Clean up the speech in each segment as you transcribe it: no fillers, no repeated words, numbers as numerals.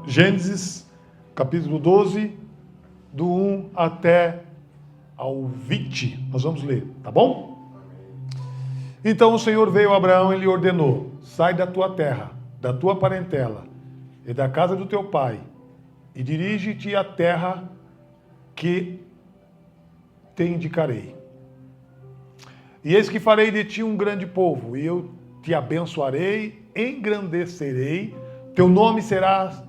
Gênesis, capítulo 12, do 1 até ao 20. Nós vamos ler, tá bom? Então o Senhor veio a Abraão e lhe ordenou: sai da tua terra, da tua parentela e da casa do teu pai, e dirige-te à terra que te indicarei. E eis que farei de ti um grande povo, e eu te abençoarei, engrandecerei, teu nome será...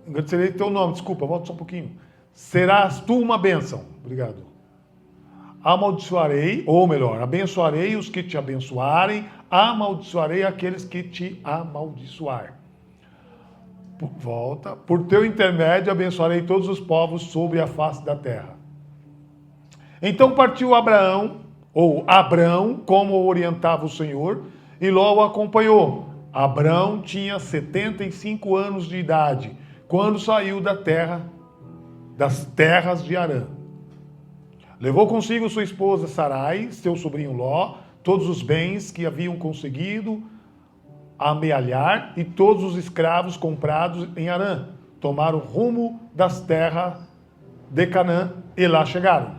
Engrandecerei teu nome, desculpa, volta só um pouquinho. Serás tu uma bênção. Obrigado. Amaldiçoarei, ou melhor, abençoarei os que te abençoarem, amaldiçoarei aqueles que te amaldiçoar. Volta. Por teu intermédio abençoarei todos os povos sobre a face da terra. Então partiu Abraão, como orientava o Senhor, e Ló o acompanhou. Abraão tinha 75 anos de idade, quando saiu das terras de Harã. Levou consigo sua esposa Sarai, seu sobrinho Ló, todos os bens que haviam conseguido amealhar e todos os escravos comprados em Harã. Tomaram rumo das terras de Canaã e lá chegaram.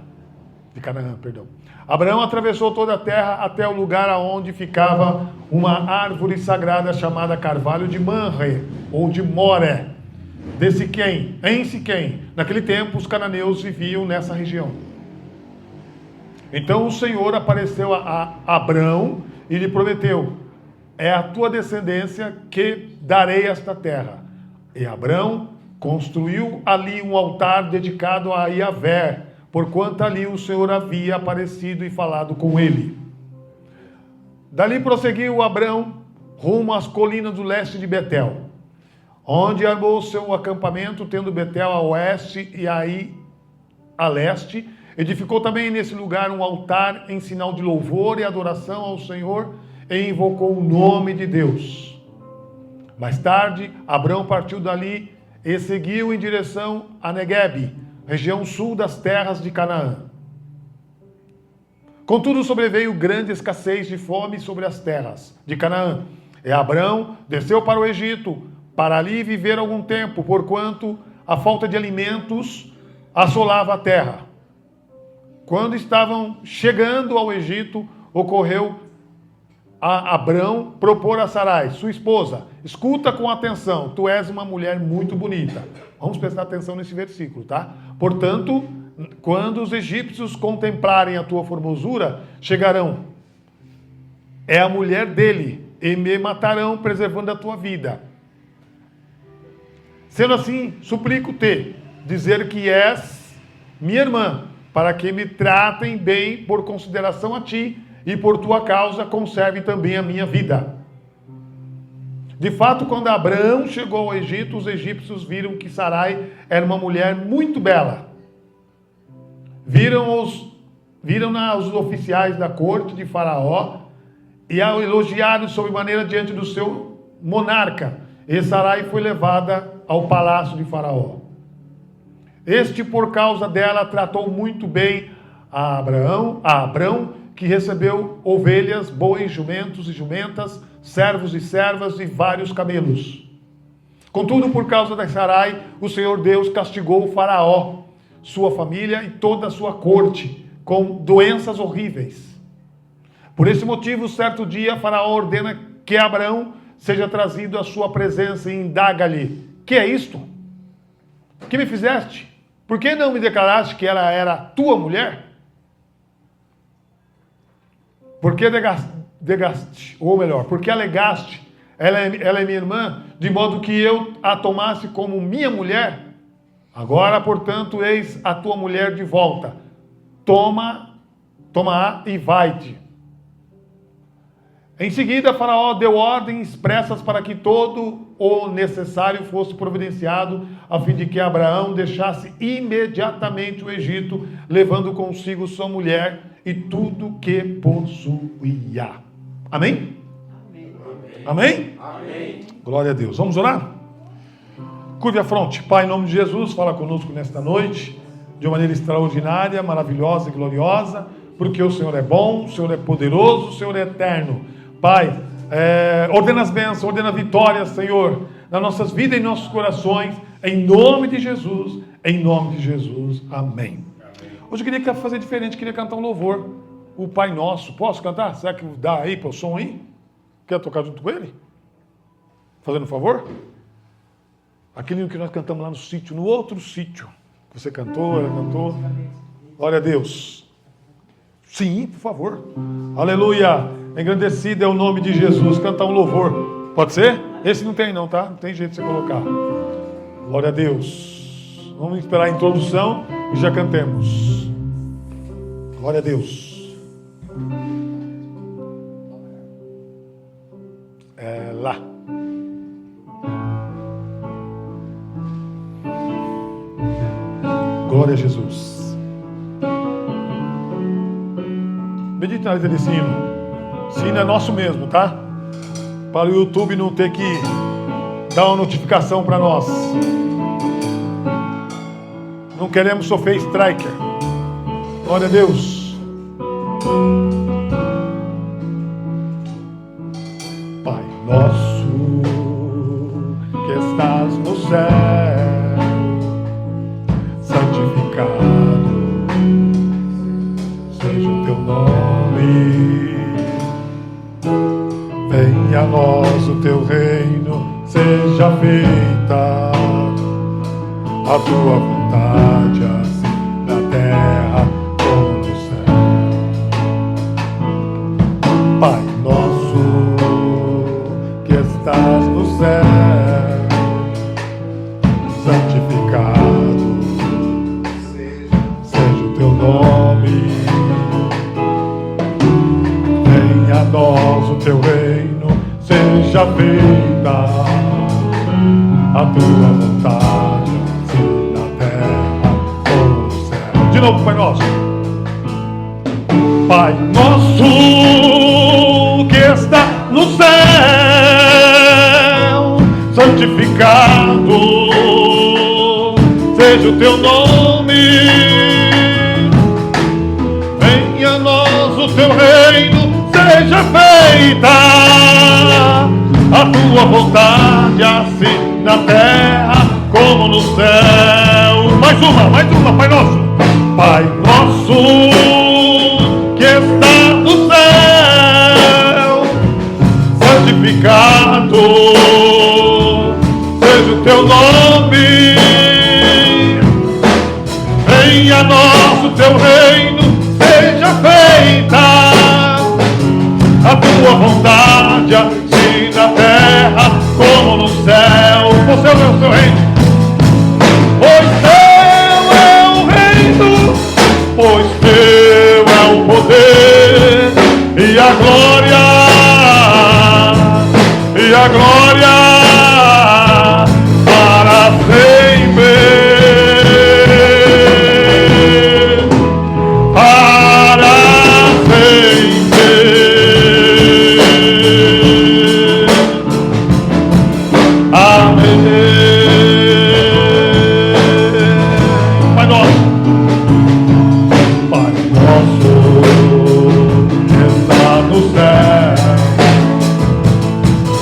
De Canaã, perdão. Abraão atravessou toda a terra até o lugar onde ficava uma árvore sagrada chamada carvalho de Manre, ou de Moré, em Siquém. Naquele tempo, os cananeus viviam nessa região. Então o Senhor apareceu a Abraão e lhe prometeu: é a tua descendência que darei esta terra. E Abraão construiu ali um altar dedicado a Yahvé, porquanto ali o Senhor havia aparecido e falado com ele. Dali prosseguiu Abraão rumo às colinas do leste de Betel, onde armou o seu acampamento, tendo Betel a oeste e Ai a leste. Edificou também nesse lugar um altar em sinal de louvor e adoração ao Senhor, e invocou o nome de Deus. Mais tarde, Abraão partiu dali e seguiu em direção a Neguebe, região sul das terras de Canaã. Contudo, sobreveio grande escassez de fome sobre as terras de Canaã. E Abraão desceu para o Egito, para ali viver algum tempo, porquanto a falta de alimentos assolava a terra. Quando estavam chegando ao Egito, ocorreu a Abraão propor a Sarai, sua esposa: escuta com atenção, tu és uma mulher muito bonita. Vamos prestar atenção nesse versículo, tá? Portanto, quando os egípcios contemplarem a tua formosura, chegarão, é a mulher dele, e me matarão, preservando a tua vida. Sendo assim, suplico-te dizer que és minha irmã, para que me tratem bem por consideração a ti, e por tua causa conserve também a minha vida. De fato, quando Abraão chegou ao Egito, os egípcios viram que Sarai era uma mulher muito bela. Viram-na os oficiais da corte de Faraó e a elogiaram sobremaneira diante do seu monarca. E Sarai foi levada ao palácio de Faraó. Este, por causa dela, tratou muito bem a Abrão, que recebeu ovelhas, bois, jumentos e jumentas, servos e servas e vários camelos. Contudo, por causa de Sarai, o Senhor Deus castigou o Faraó, sua família e toda a sua corte, com doenças horríveis. Por esse motivo, certo dia, Faraó ordena que Abraão seja trazido à sua presença e indaga-lhe: que é isto? Que me fizeste? Por que não me declaraste que ela era tua mulher? Por que porque alegaste, ela é minha irmã, de modo que eu a tomasse como minha mulher? Agora, portanto, eis a tua mulher de volta. Toma-a e vai-te. Em seguida, Faraó deu ordens expressas para que todo o necessário fosse providenciado, a fim de que Abraão deixasse imediatamente o Egito, levando consigo sua mulher e tudo que possuía. Amém? Amém. Amém? Amém. Glória a Deus. Vamos orar? Curve a fronte. Pai, em nome de Jesus, fala conosco nesta noite, de uma maneira extraordinária, maravilhosa e gloriosa, porque o Senhor é bom, o Senhor é poderoso, o Senhor é eterno. Pai, ordena as bênçãos, ordena vitórias, Senhor, nas nossas vidas e em nossos corações, em nome de Jesus, em nome de Jesus, amém. Hoje eu queria fazer diferente, queria cantar um louvor, o Pai Nosso. Posso cantar? Será que dá aí para o som aí? Quer tocar junto com ele? Fazendo um favor? Aquele que nós cantamos lá no sítio, no outro sítio. Você cantou, ela cantou. Glória a Deus. Sim, por favor. Aleluia. Engrandecido é o nome de Jesus. Cantar um louvor. Pode ser? Esse não tem não, tá? Não tem jeito de você colocar. Glória a Deus. Vamos esperar a introdução e já cantemos. Glória a Deus. É lá. Glória a Jesus. Medite na letra desse hino. Esse hino é nosso mesmo, tá? Para o YouTube não ter que dar uma notificação para nós. Não queremos sofrer striker. Glória a Deus. Pai nosso que estás no céu, santificado seja o teu nome. Venha a nós o teu reino, seja feita a tua vontade, assim na terra como no céu. Pai nosso que estás no céu, santificado seja o teu nome. Venha a nós o teu reino, seja feita a tua vontade, assim na terra como no céu. De novo, Pai Nosso. Pai Nosso que está no céu, santificado seja o teu nome. Venha a nós o teu reino, seja feita a tua vontade, assim na terra como no céu. Mais uma, Pai Nosso. Pai Nosso que está no céu, santificado seja o teu nome. Venha a nós o teu reino, seja feita a tua vontade, assim na terra como no céu. Você é o seu reino. Pois teu é o reino, pois teu é o poder e a glória, para sempre.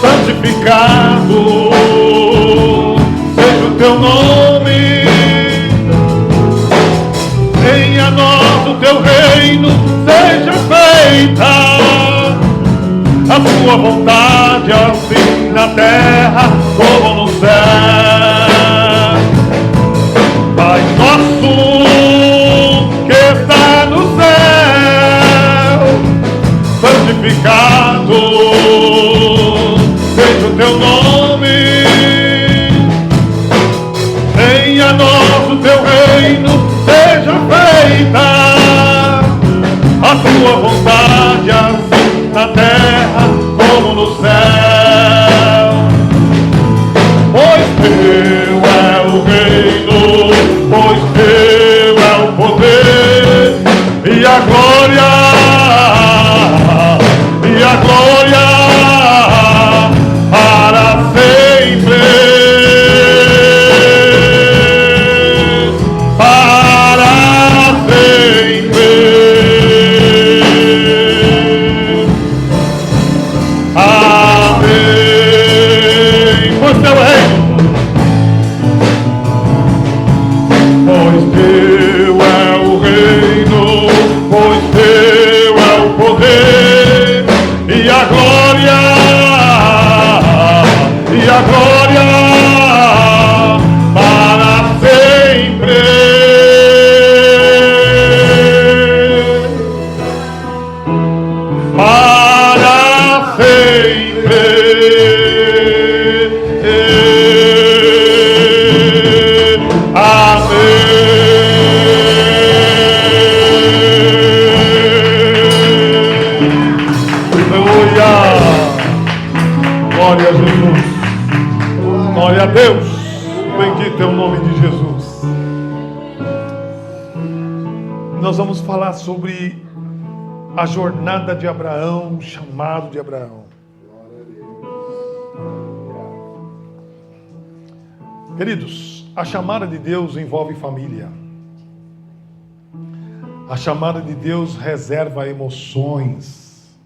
Santificado seja o teu nome. Venha a nós o teu reino, seja feita a tua vontade, assim na terra como no céu. Pai Nosso que está no céu, santificado seja o teu nome. Venha a nós o teu reino, seja feita a tua vontade, assim na terra como no céu. Deus. Bendito é o nome de Jesus. Nós vamos falar sobre a jornada de Abraão, o chamado de Abraão. Queridos, a chamada de Deus envolve família. A chamada de Deus reserva emoções.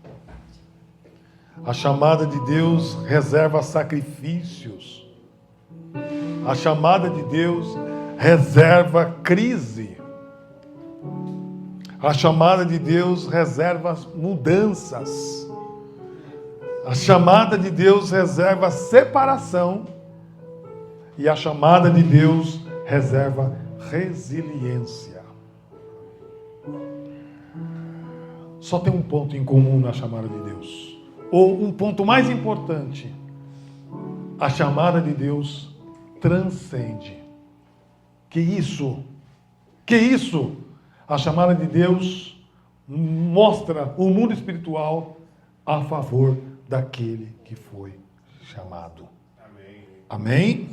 A chamada de Deus reserva sacrifícios. A chamada de Deus reserva crise. A chamada de Deus reserva mudanças. A chamada de Deus reserva separação. E a chamada de Deus reserva resiliência. Só tem um ponto em comum na chamada de Deus. Ou um ponto mais importante. A chamada de Deus transcende. Que isso? Que isso? A chamada de Deus mostra o mundo espiritual a favor daquele que foi chamado. Amém? Amém?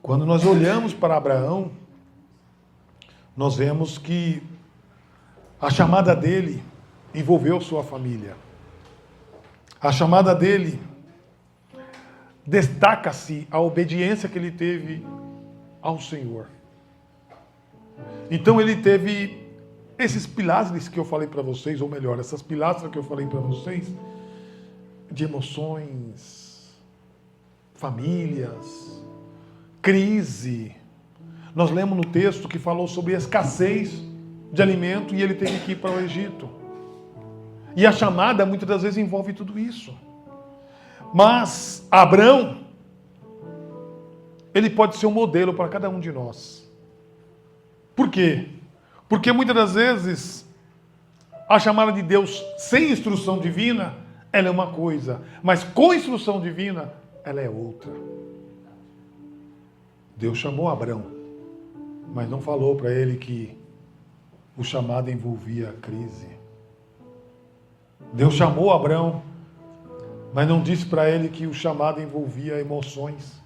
Quando nós olhamos para Abraão, nós vemos que a chamada dele envolveu sua família. A chamada dele destaca-se a obediência que ele teve ao Senhor. Então ele teve esses pilares que eu falei para vocês, ou melhor, essas pilastras que eu falei para vocês, de emoções, famílias, crise. Nós lemos no texto que falou sobre escassez de alimento e ele teve que ir para o Egito. E a chamada muitas das vezes envolve tudo isso. Mas Abraão, ele pode ser um modelo para cada um de nós. Por quê? Porque muitas das vezes a chamada de Deus sem instrução divina, ela é uma coisa, mas com instrução divina, ela é outra. Deus chamou Abraão, mas não falou para ele que o chamado envolvia a crise. Deus chamou Abraão, mas não disse para ele que o chamado envolvia emoções.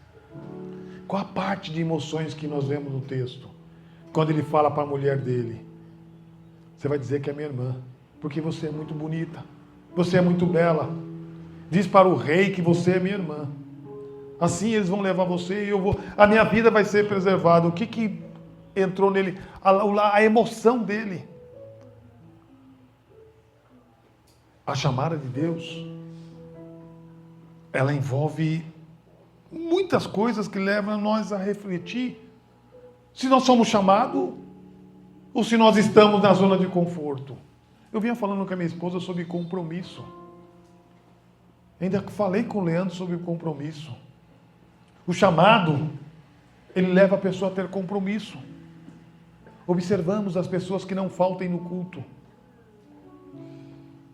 Qual a parte de emoções que nós vemos no texto? Quando ele fala para a mulher dele, você vai dizer que é minha irmã, porque você é muito bonita, você é muito bela. Diz para o rei que você é minha irmã. Assim eles vão levar você e a minha vida vai ser preservada. O que entrou nele? A emoção dele. A chamada de Deus, ela envolve muitas coisas que levam nós a refletir se nós somos chamados ou se nós estamos na zona de conforto. Eu vinha falando com a minha esposa sobre compromisso. Ainda falei com o Leandro sobre o compromisso. O chamado, ele leva a pessoa a ter compromisso. Observamos as pessoas que não faltem no culto.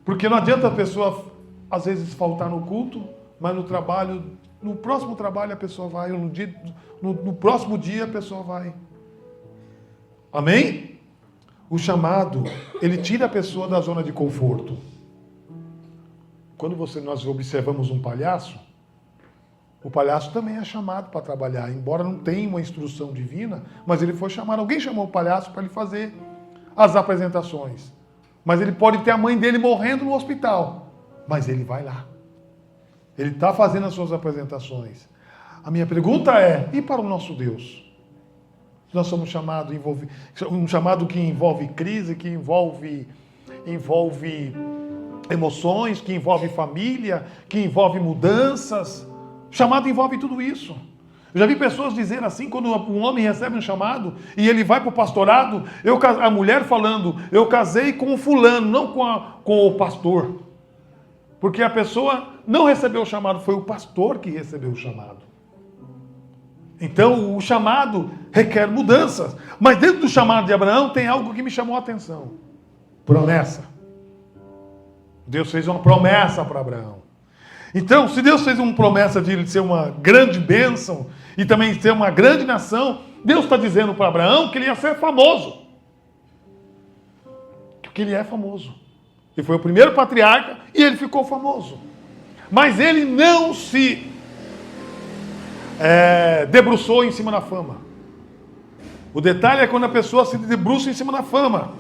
Porque não adianta a pessoa, às vezes, faltar no culto, mas no trabalho, no próximo trabalho a pessoa vai, ou no próximo dia a pessoa vai. Amém? O chamado, ele tira a pessoa da zona de conforto. Quando nós observamos um palhaço, o palhaço também é chamado para trabalhar, embora não tenha uma instrução divina, mas ele foi chamado. Alguém chamou o palhaço para ele fazer as apresentações. Mas ele pode ter a mãe dele morrendo no hospital, mas ele vai lá. Ele está fazendo as suas apresentações. A minha pergunta é, e para o nosso Deus? Nós somos chamados, um chamado que envolve crise, que envolve emoções, que envolve família, que envolve mudanças. O chamado envolve tudo isso. Eu já vi pessoas dizer assim, quando um homem recebe um chamado e ele vai para o pastorado, a mulher falando, eu casei com o fulano, não com o pastor. Porque a pessoa não recebeu o chamado, foi o pastor que recebeu o chamado. Então o chamado requer mudanças. Mas dentro do chamado de Abraão tem algo que me chamou a atenção. Promessa. Deus fez uma promessa para Abraão. Então, se Deus fez uma promessa de ele ser uma grande bênção e também ser uma grande nação, Deus está dizendo para Abraão que ele ia ser famoso. Que ele é famoso. Ele foi o primeiro patriarca e ele ficou famoso. Mas ele não se debruçou em cima da fama. O detalhe é quando a pessoa se debruça em cima da fama.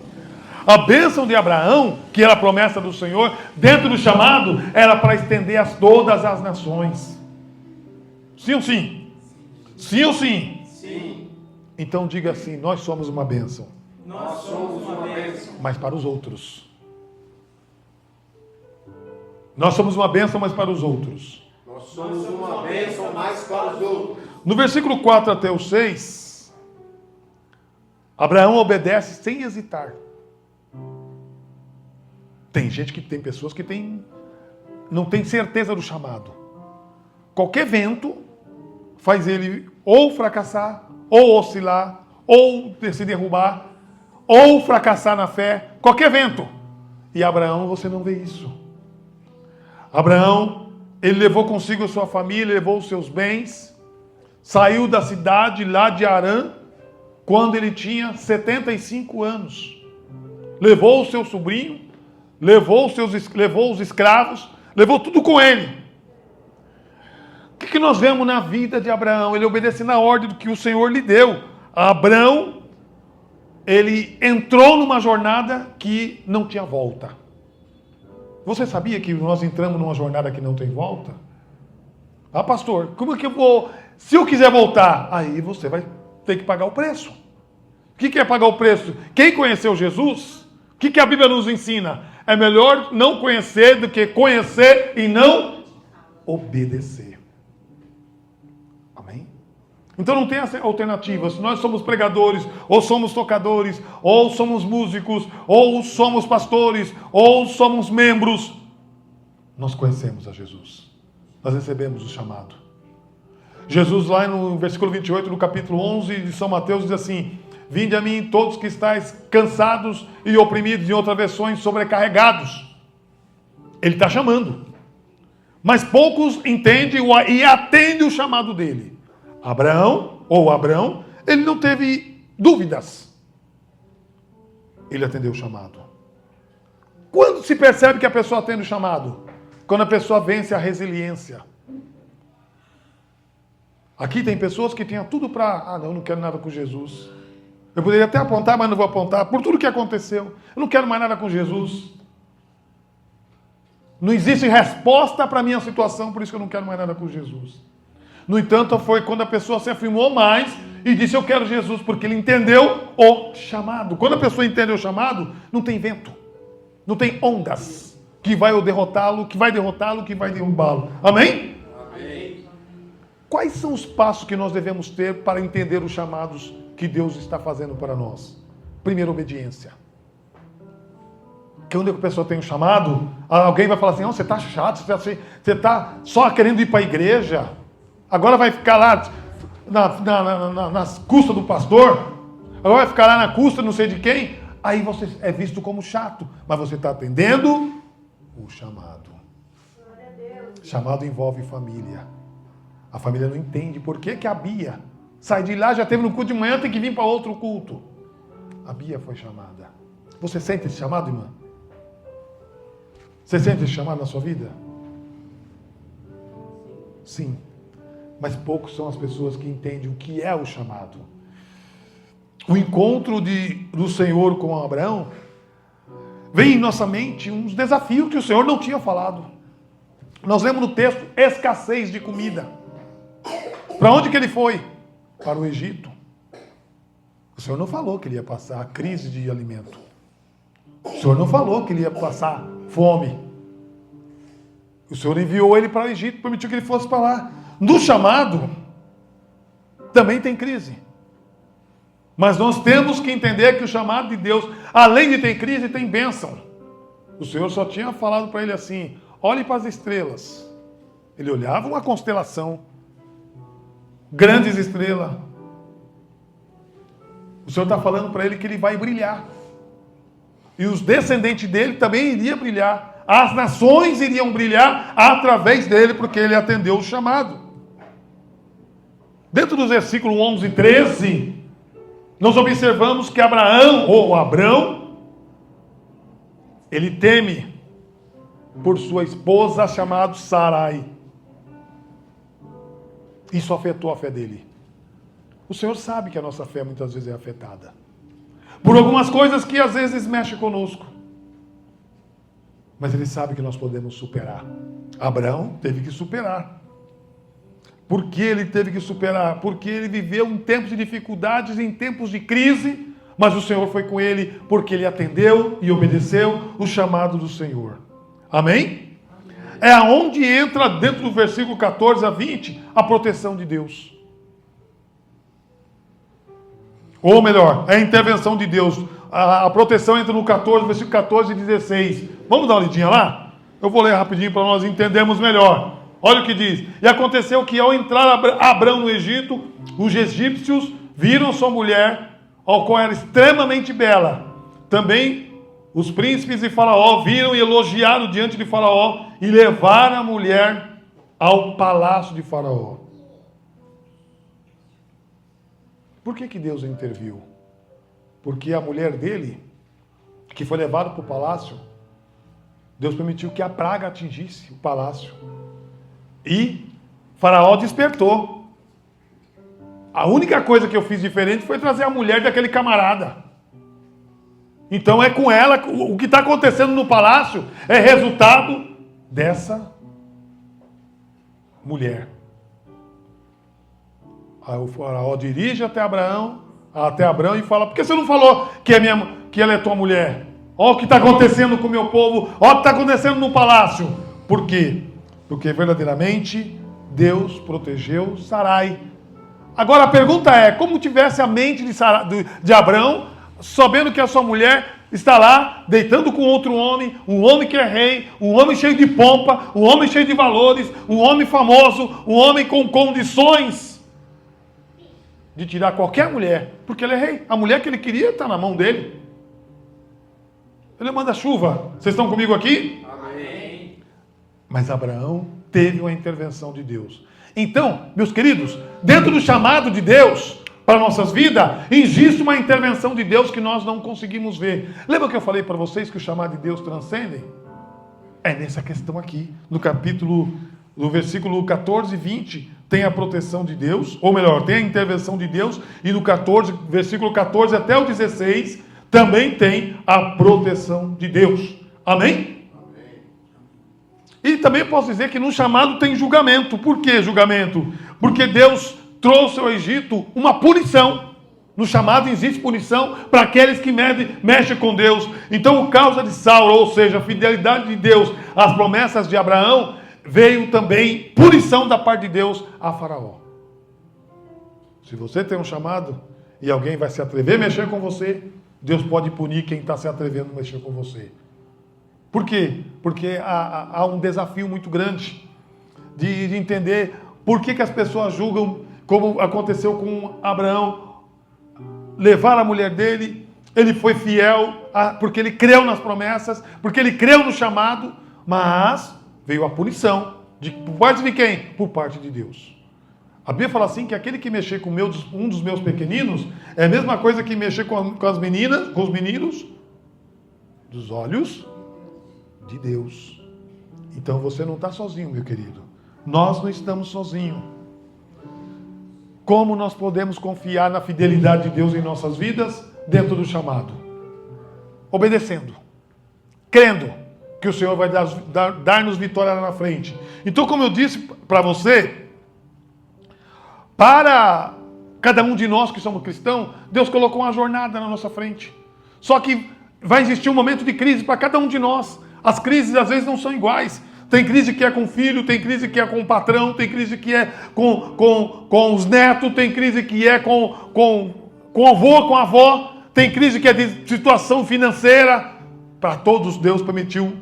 A bênção de Abraão, que era a promessa do Senhor, dentro do chamado, era para estender a todas as nações. Sim ou sim? Sim ou sim? Sim. Então diga assim: nós somos uma bênção. Nós somos uma bênção. Mas para os outros. Nós somos uma bênção, mas para os outros. Nós somos uma bênção mais para os outros. No versículo 4 até o 6, Abraão obedece sem hesitar. Tem pessoas que não tem certeza do chamado. Qualquer vento faz ele ou fracassar, ou oscilar, ou se derrubar, ou fracassar na fé. Qualquer vento. E Abraão, você não vê isso. Abraão, ele levou consigo a sua família, levou os seus bens, saiu da cidade lá de Harã, quando ele tinha 75 anos. Levou o seu sobrinho, levou os escravos, levou tudo com ele. O que nós vemos na vida de Abraão? Ele obedeceu na ordem do que o Senhor lhe deu. Abraão, ele entrou numa jornada que não tinha volta. Você sabia que nós entramos numa jornada que não tem volta? Ah, pastor, como é que eu vou... Se eu quiser voltar, aí você vai ter que pagar o preço. O que é pagar o preço? Quem conheceu Jesus, o que a Bíblia nos ensina? É melhor não conhecer do que conhecer e não obedecer. Amém? Então não tem alternativa. Se nós somos pregadores, ou somos tocadores, ou somos músicos, ou somos pastores, ou somos membros, nós conhecemos a Jesus. Nós recebemos o chamado. Jesus lá no versículo 28 do capítulo 11 de São Mateus diz assim: vinde a mim todos que estáis cansados e oprimidos, em outras versões, sobrecarregados. Ele está chamando. Mas poucos entendem e atendem o chamado dele. Abraão, ele não teve dúvidas. Ele atendeu o chamado. Quando se percebe que a pessoa atende o chamado? Quando a pessoa vence a resiliência. Aqui tem pessoas que tinham tudo para... não quero nada com Jesus. Eu poderia até apontar, mas não vou apontar. Por tudo que aconteceu. Eu não quero mais nada com Jesus. Não existe resposta para a minha situação, por isso que eu não quero mais nada com Jesus. No entanto, foi quando a pessoa se afirmou mais e disse: eu quero Jesus, porque ele entendeu o chamado. Quando a pessoa entende o chamado, não tem vento. Não tem ondas que vai derrotá-lo, que vai derrubá-lo. Amém? Amém. Quais são os passos que nós devemos ter para entender os chamados que Deus está fazendo para nós? Primeiro, obediência. Quando a pessoa tem um chamado, alguém vai falar assim: não, você está chato, você está só querendo ir para a igreja, agora vai ficar lá nas custas do pastor, agora vai ficar lá na custa não sei de quem, aí você é visto como chato, mas você está atendendo o chamado. Chamado envolve família. A família não entende por que a Bia sai de lá, já teve no culto de manhã, tem que vir para outro culto. A Bia foi chamada. Você sente esse chamado, irmã? Você sente esse chamado na sua vida? Sim. Mas poucos são as pessoas que entendem o que é o chamado. O encontro do Senhor com Abraão vem em nossa mente uns desafios que o Senhor não tinha falado. Nós lemos no texto escassez de comida. Para onde que ele foi? Para o Egito. O Senhor não falou que ele ia passar a crise de alimento. O Senhor não falou que ele ia passar fome. O Senhor enviou ele para o Egito, permitiu que ele fosse para lá. No chamado, também tem crise. Mas nós temos que entender que o chamado de Deus, além de ter crise, tem bênção. O Senhor só tinha falado para ele assim: olhe para as estrelas. Ele olhava uma constelação, grandes estrelas. O Senhor está falando para ele que ele vai brilhar. E os descendentes dele também iriam brilhar. As nações iriam brilhar através dele, porque ele atendeu o chamado. Dentro dos versículos 11 e 13, nós observamos que Abrão, ele teme por sua esposa chamada Sarai. Isso afetou a fé dele. O Senhor sabe que a nossa fé muitas vezes é afetada por algumas coisas que às vezes mexem conosco. Mas Ele sabe que nós podemos superar. Abraão teve que superar. Por que ele teve que superar? Porque ele viveu em tempos de dificuldades, em tempos de crise, mas o Senhor foi com ele porque ele atendeu e obedeceu o chamado do Senhor. Amém? É aonde entra dentro do versículo 14 a 20 a proteção de Deus. Ou melhor, é a intervenção de Deus. A proteção entra no 14, versículo 14 e 16. Vamos dar uma olhadinha lá? Eu vou ler rapidinho para nós entendermos melhor. Olha o que diz. E aconteceu que ao entrar Abrão no Egito, os egípcios viram sua mulher, ao qual era extremamente bela. Também os príncipes de Faraó viram e elogiaram diante de Faraó e levaram a mulher ao palácio de Faraó. Por que Deus interviu? Porque a mulher dele, que foi levada para o palácio, Deus permitiu que a praga atingisse o palácio. E Faraó despertou. A única coisa que eu fiz diferente foi trazer a mulher daquele camarada. Então é com ela, o que está acontecendo no palácio é resultado dessa mulher. Aí o Faraó dirige até Abraão e fala: por que você não falou que ela é tua mulher? Olha o que está acontecendo com o meu povo, olha o que está acontecendo no palácio. Por quê? Porque verdadeiramente Deus protegeu Sarai. Agora a pergunta é, como tivesse a mente de Abrão, sabendo que a sua mulher está lá, deitando com outro homem, um homem que é rei, um homem cheio de pompa, um homem cheio de valores, um homem famoso, um homem com condições de tirar qualquer mulher, porque ele é rei. A mulher que ele queria está na mão dele. Ele manda chuva. Vocês estão comigo aqui? Amém. Mas Abraão teve uma intervenção de Deus. Então, meus queridos, dentro do chamado de Deus para nossas vidas, existe uma intervenção de Deus que nós não conseguimos ver. Lembra que eu falei para vocês que o chamado de Deus transcende? É nessa questão aqui, no versículo 14 e 20, tem a proteção de Deus, ou melhor, tem a intervenção de Deus, e no versículo 14 até o 16, também tem a proteção de Deus. Amém? E também posso dizer que no chamado tem julgamento. Por que julgamento? Porque Deus trouxe ao Egito uma punição. No chamado existe punição para aqueles que mexem com Deus. Então, por causa de Saulo, ou seja, a fidelidade de Deus às promessas de Abraão, veio também punição da parte de Deus a Faraó. Se você tem um chamado e alguém vai se atrever a mexer com você, Deus pode punir quem está se atrevendo a mexer com você. Por quê? Porque há um desafio muito grande de entender por que as pessoas julgam, como aconteceu com Abraão. Levar a mulher dele, ele foi fiel, porque ele creu nas promessas, porque ele creu no chamado, mas veio a punição. Por parte de quem? Por parte de Deus. A Bíblia fala assim, que aquele que mexer com um dos meus pequeninos, é a mesma coisa que mexer com as meninas, com os meninos, dos olhos de Deus. Então você não está sozinho, meu querido. Nós não estamos sozinhos. Como nós podemos confiar na fidelidade de Deus em nossas vidas, dentro do chamado? Obedecendo. Crendo que o Senhor vai dar-nos vitória lá na frente. Então, como eu disse para você, para cada um de nós que somos cristãos, Deus colocou uma jornada na nossa frente. Só que vai existir um momento de crise para cada um de nós. As crises às vezes não são iguais. Tem crise que é com o filho, tem crise que é com o patrão, tem crise que é com os netos, tem crise que é com o avô, com a avó, tem crise que é de situação financeira. Para todos, Deus permitiu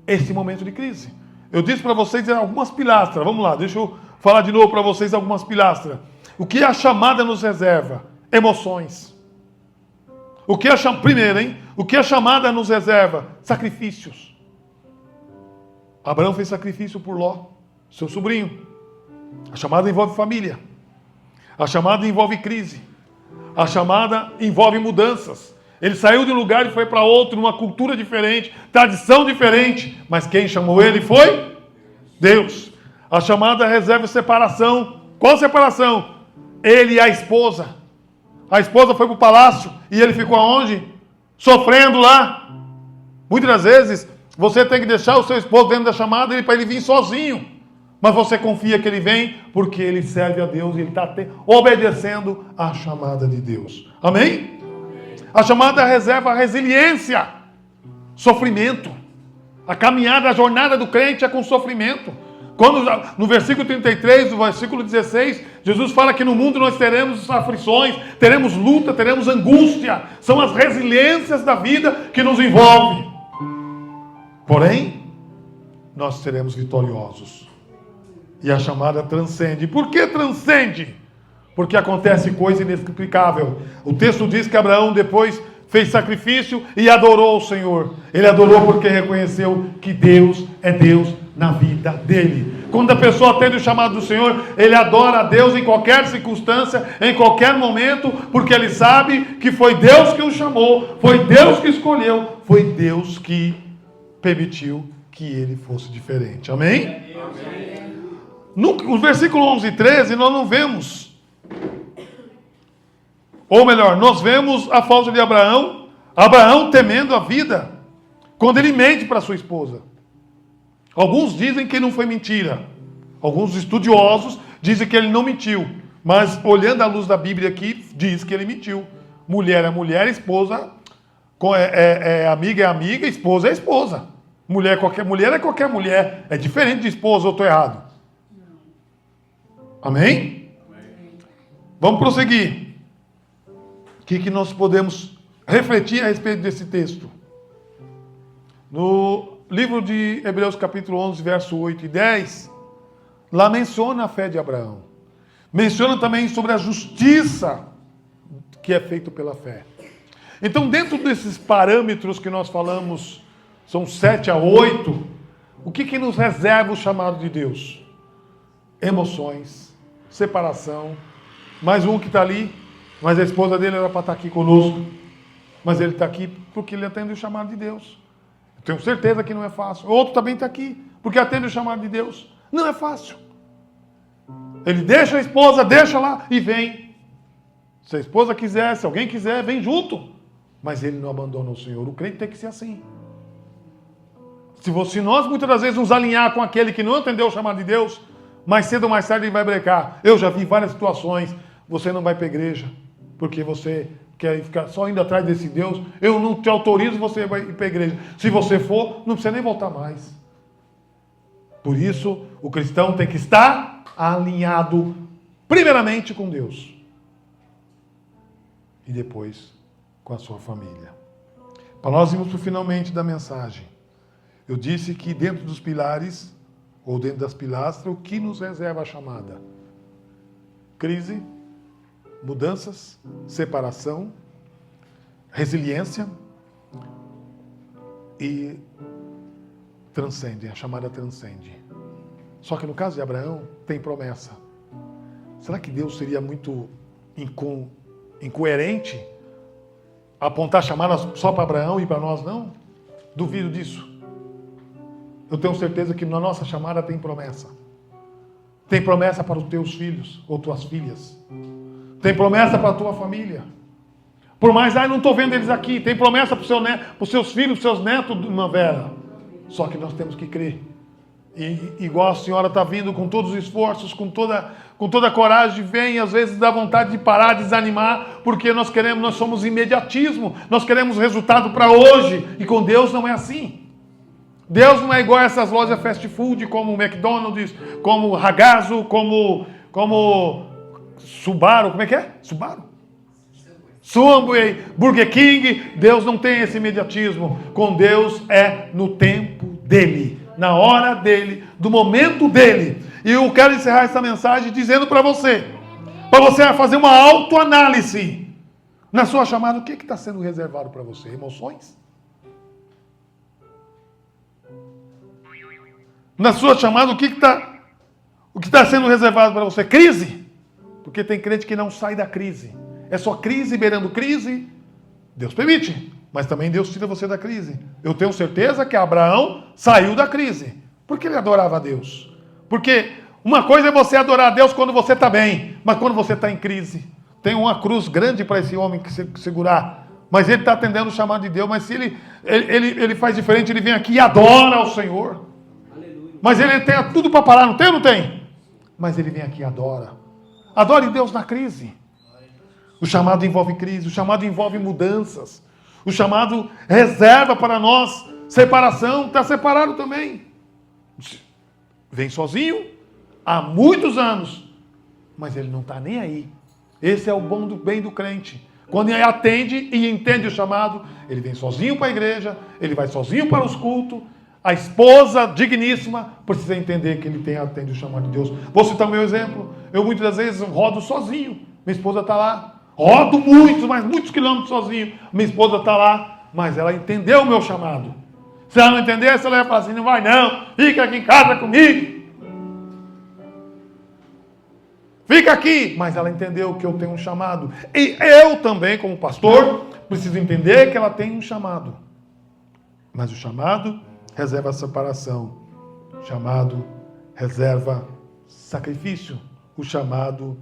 esse momento de crise. Eu disse para vocês algumas pilastras. Vamos lá, deixa eu falar de novo para vocês algumas pilastras. O que a chamada nos reserva? Emoções. Primeiro, o que a chamada nos reserva? Sacrifícios. Abraão fez sacrifício por Ló, seu sobrinho. A chamada envolve família. A chamada envolve crise. A chamada envolve mudanças. Ele saiu de um lugar e foi para outro, numa cultura diferente, tradição diferente. Mas quem chamou ele foi Deus. A chamada reserva separação. Qual separação? Ele e a esposa. A esposa foi para o palácio e ele ficou aonde? Sofrendo lá. Muitas das vezes você tem que deixar o seu esposo dentro da chamada para ele vir sozinho. Mas você confia que ele vem porque ele serve a Deus e ele está obedecendo à chamada de Deus. Amém? A chamada reserva a resiliência, sofrimento. A caminhada, a jornada do crente é com sofrimento. Quando no versículo 33, no versículo 16, Jesus fala que no mundo nós teremos aflições, teremos luta, teremos angústia. São as resiliências da vida que nos envolvem. Porém, nós seremos vitoriosos. E a chamada transcende. Por que transcende? Porque acontece coisa inexplicável. O texto diz que Abraão depois fez sacrifício e adorou o Senhor. Ele adorou porque reconheceu que Deus é Deus na vida dele. Quando a pessoa atende o chamado do Senhor, ele adora a Deus em qualquer circunstância, em qualquer momento, porque ele sabe que foi Deus que o chamou, foi Deus que escolheu, foi Deus que permitiu que ele fosse diferente. Amém? Amém. No versículo 11 e 13, nós não vemos, ou melhor, nós vemos a falta de Abraão, Abraão temendo a vida, quando ele mente para sua esposa. Alguns dizem que não foi mentira, alguns estudiosos dizem que ele não mentiu, mas olhando à luz da Bíblia aqui, diz que ele mentiu. Mulher é mulher, esposa amiga é amiga, esposa é esposa. Mulher é qualquer mulher, é diferente de esposa, ou estou errado? Amém? Vamos prosseguir. O que nós podemos refletir a respeito desse texto? No livro de Hebreus capítulo 11, verso 8 e 10, lá menciona a fé de Abraão. Menciona também sobre a justiça que é feita pela fé. Então, dentro desses parâmetros que nós falamos, são 7 a 8, o que nos reserva o chamado de Deus? Emoções, separação, mais um que está ali, mas a esposa dele era para estar aqui conosco, mas ele está aqui porque ele atende o chamado de Deus. Eu tenho certeza que não é fácil. Outro também está aqui porque atende o chamado de Deus. Não é fácil. Ele deixa a esposa, deixa lá e vem. Se a esposa quiser, se alguém quiser, vem junto. Mas ele não abandona o Senhor. O crente tem que ser assim. Se nós muitas das vezes nos alinhar com aquele que não entendeu o chamado de Deus, mais cedo ou mais tarde ele vai brecar. Eu já vi várias situações. Você não vai para a igreja porque você quer ficar só indo atrás desse Deus. Eu não te autorizo, você vai ir para a igreja. Se você for, não precisa nem voltar mais. Por isso, o cristão tem que estar alinhado primeiramente com Deus e depois com a sua família. Para nós irmos para o finalmente da mensagem, eu disse que dentro dos pilares, ou dentro das pilastras, o que nos reserva a chamada? Crise, mudanças, separação, resiliência e transcende, a chamada transcende. Só que no caso de Abraão, tem promessa. Será que Deus seria muito incoerente apontar a chamada só para Abraão e para nós não? Duvido disso. Eu tenho certeza que na nossa chamada tem promessa. Tem promessa para os teus filhos ou tuas filhas. Tem promessa para a tua família. Por mais, não estou vendo eles aqui. Tem promessa para os seus filhos, para os seus netos, irmã Vera. Só que nós temos que crer. E igual a senhora está vindo com todos os esforços, com toda a coragem, vem, às vezes dá vontade de parar, desanimar, porque nós somos imediatismo, nós queremos resultado para hoje, e com Deus não é assim. Deus não é igual a essas lojas fast food, como o McDonald's, como o Ragazzo, como Subaru, como é que é? Subway, Burger King. Deus não tem esse imediatismo. Com Deus é no tempo dele, na hora dele, do momento dele. E eu quero encerrar essa mensagem dizendo para você fazer uma autoanálise na sua chamada. O que está sendo reservado para você? Emoções? Na sua chamada, o que está sendo reservado para você? Crise? Porque tem crente que não sai da crise. É só crise beirando crise. Deus permite, mas também Deus tira você da crise. Eu tenho certeza que Abraão saiu da crise, porque ele adorava a Deus. Porque Uma coisa é você adorar a Deus quando você está bem, mas quando você está em crise. Tem uma cruz grande para esse homem que segurar. Mas ele está atendendo o chamado de Deus. Mas se ele faz diferente, ele vem aqui e adora ao Senhor. Aleluia. Mas ele tem tudo para parar, não tem ou não tem? Mas ele vem aqui e adora. Adore Deus na crise. O chamado envolve crise, o chamado envolve mudanças. O chamado reserva para nós separação, está separado também. Vem sozinho há muitos anos, mas ele não está nem aí. Esse é o bom do bem do crente. Quando ele atende e entende o chamado, ele vem sozinho para a igreja, ele vai sozinho para os cultos. A esposa digníssima precisa entender que ele atende o chamado de Deus. Vou citar o meu exemplo. Eu muitas das vezes rodo sozinho. Minha esposa está lá. Rodo muitos quilômetros sozinho. Minha esposa está lá, mas ela entendeu o meu chamado. Se ela não entendesse, ela ia falar assim, não vai não, fica aqui em casa comigo. Fica aqui. Mas ela entendeu que eu tenho um chamado. E eu também, como pastor, preciso entender que ela tem um chamado. Mas o chamado reserva a separação. O chamado reserva sacrifício. O chamado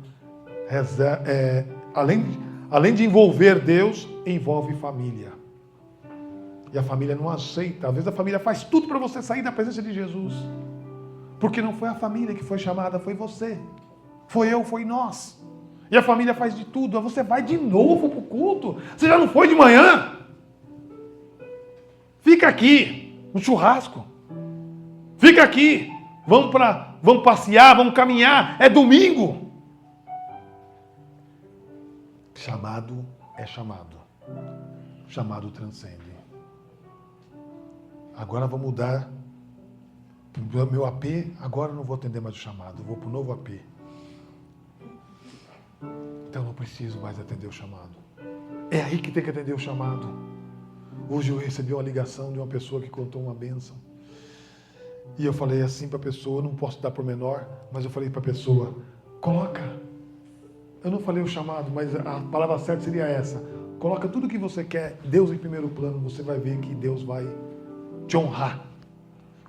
reserva, além de envolver Deus, envolve família. E a família não aceita. Às vezes a família faz tudo para você sair da presença de Jesus. Porque não foi a família que foi chamada, foi você. Foi eu, foi nós. E a família faz de tudo. Você vai de novo para o culto. Você já não foi de manhã? Fica aqui, no churrasco. Fica aqui. Vamos passear, vamos caminhar. É domingo. Chamado é chamado. Chamado transcende. Agora vou mudar o meu AP. Agora eu não vou atender mais o chamado. Eu vou para o novo AP. Então eu não preciso mais atender o chamado. É aí que tem que atender o chamado. Hoje eu recebi uma ligação de uma pessoa que contou uma bênção. E eu falei assim para a pessoa, não posso dar por menor, mas eu falei para a pessoa, coloca. Eu não falei o chamado, mas a palavra certa seria essa. Coloca tudo o que você quer, Deus em primeiro plano, você vai ver que Deus vai te honrar.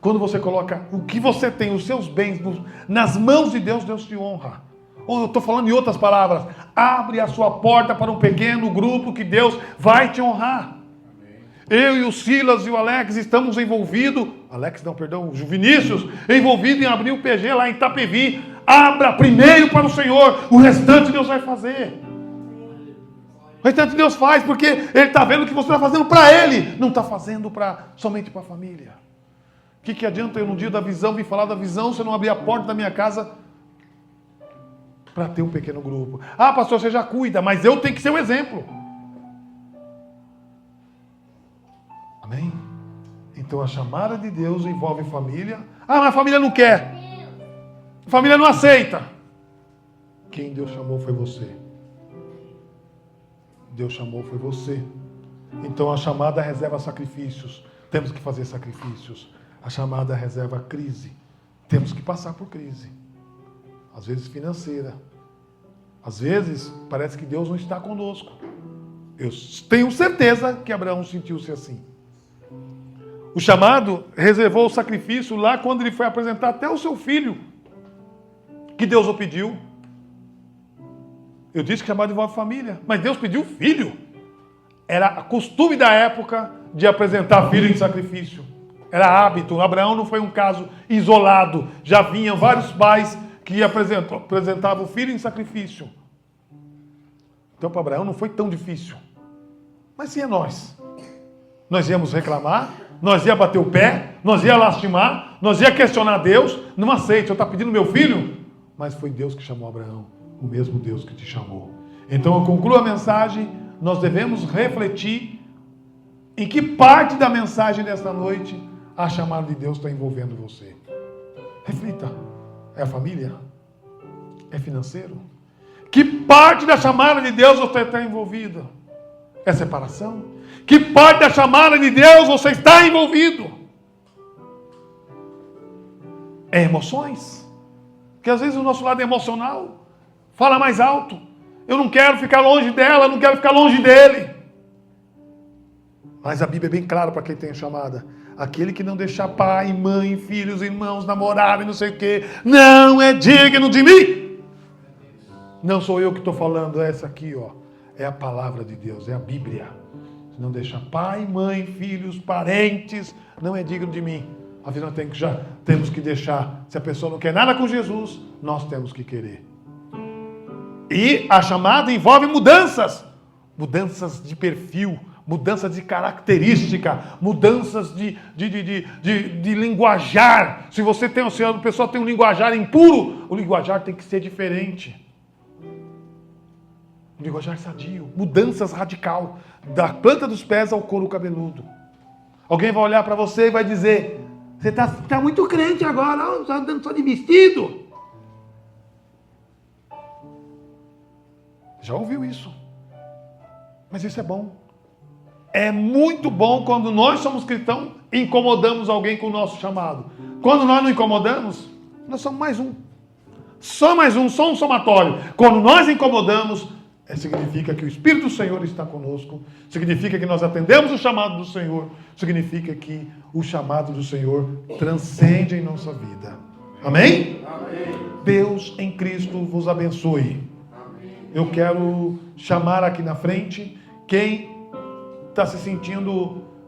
Quando você coloca o que você tem, os seus bens nas mãos de Deus, Deus te honra. Ou eu estou falando em outras palavras, abre a sua porta para um pequeno grupo que Deus vai te honrar. Amém. Eu e o Silas e o Alex estamos envolvidos, o Vinícius, envolvido em abrir o PG lá em Itapevi. Abra primeiro para o Senhor, o restante Deus vai fazer. O restante Deus faz, porque Ele está vendo que você está fazendo para Ele, não está fazendo somente para a família. O que adianta eu no dia da visão vir falar da visão se eu não abrir a porta da minha casa para ter um pequeno grupo? Ah, pastor, você já cuida, mas eu tenho que ser o exemplo. Amém? Então a chamada de Deus envolve família. Ah, mas a família não quer. A família não aceita. Quem Deus chamou foi você. Deus chamou foi você. Então a chamada reserva sacrifícios. Temos que fazer sacrifícios. A chamada reserva crise. Temos que passar por crise. Às vezes financeira. Às vezes parece que Deus não está conosco. Eu tenho certeza que Abraão sentiu-se assim. O chamado reservou o sacrifício lá quando ele foi apresentar até o seu filho, que Deus o pediu. Eu disse que chamado envolve família, mas Deus pediu filho. Era costume da época de apresentar filho em sacrifício. Era hábito. Abraão não foi um caso isolado. Já vinham vários pais que apresentavam o filho em sacrifício. Então para Abraão não foi tão difícil. Mas sim é nós. Nós íamos reclamar, nós ia bater o pé, nós ia lastimar, nós ia questionar Deus. Não aceite, eu estou pedindo meu filho. Mas foi Deus que chamou Abraão, o mesmo Deus que te chamou. Então eu concluo a mensagem, nós devemos refletir em que parte da mensagem desta noite a chamada de Deus está envolvendo você. Reflita. É a família? É financeiro? Que parte da chamada de Deus você está envolvido? É separação? Que parte da chamada de Deus você está envolvido? É emoções? Porque às vezes o nosso lado emocional fala mais alto. Eu não quero ficar longe dela, não quero ficar longe dele. Mas a Bíblia é bem clara para quem tem a chamada. Aquele que não deixar pai, mãe, filhos, irmãos, namorado e não sei o quê, não é digno de mim. Não sou eu que estou falando, é essa aqui, ó. É a palavra de Deus, é a Bíblia. Se não deixar pai, mãe, filhos, parentes, não é digno de mim. Afinal, temos que deixar. Se a pessoa não quer nada com Jesus, nós temos que querer. E a chamada envolve mudanças. Mudanças de perfil, mudanças de característica, mudanças de linguajar. Se a pessoa tem um linguajar impuro, o linguajar tem que ser diferente. Um linguajar sadio. Mudanças radical. Da planta dos pés ao couro cabeludo. Alguém vai olhar para você e vai dizer: você está muito crente agora, está andando só de vestido. Já ouviu isso? Mas isso é bom. É muito bom quando nós somos cristãos e incomodamos alguém com o nosso chamado. Quando nós não incomodamos, nós somos mais um. Só mais um, só um somatório. Quando nós incomodamos, significa que o Espírito do Senhor está conosco. Significa que nós atendemos o chamado do Senhor. Significa que o chamado do Senhor transcende em nossa vida. Amém? Amém. Deus em Cristo vos abençoe. Eu quero chamar aqui na frente quem está se sentindo